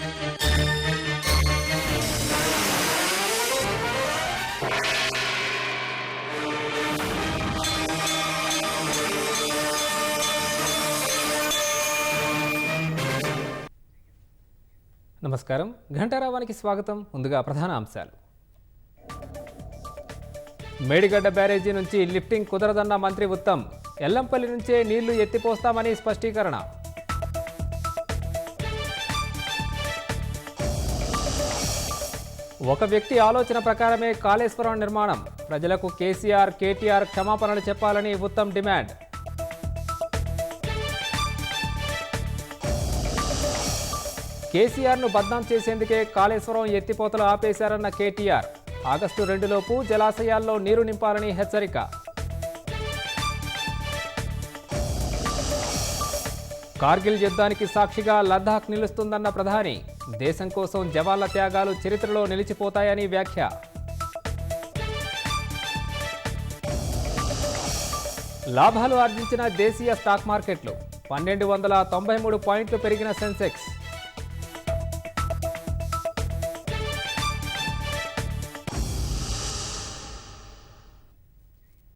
నమస్కారం. ఘంటారావానికి స్వాగతం. ముందుగా ప్రధాన అంశాలు. మేడిగడ్డ బ్యారేజీ నుంచి లిఫ్టింగ్ కుదరదన్న మంత్రి ఉత్తమ్. ఎల్లంపల్లి నుంచే నీళ్లు ఎత్తిపోస్తామని స్పష్టీకరణ. ఒక వ్యక్తి ఆలోచన ప్రకారమే కాళేశ్వరం నిర్మాణం. ప్రజలకు కేసీఆర్, కేటీఆర్ క్షమాపణలు చెప్పాలని ఉత్తమ్ డిమాండ్. కేసీఆర్ను బద్నాం చేసేందుకే కాళేశ్వరం ఎత్తిపోతలు ఆపేశారన్న కేటీఆర్. ఆగస్టు 2లోపు జలాశయాల్లో నీరు నింపాలని హెచ్చరిక. కార్గిల్ యుద్ధానికి సాక్షిగా లద్దాఖ్ నిలుస్తుందన్న ప్రధాని. దేశం కోసం జవాన్ల త్యాగాలు చరిత్రలో నిలిచిపోతాయని వ్యాఖ్య. లాభాలు ఆర్జించిన దేశీయ స్టాక్ మార్కెట్లు. 1293 పాయింట్లు పెరిగిన సెన్సెక్స్.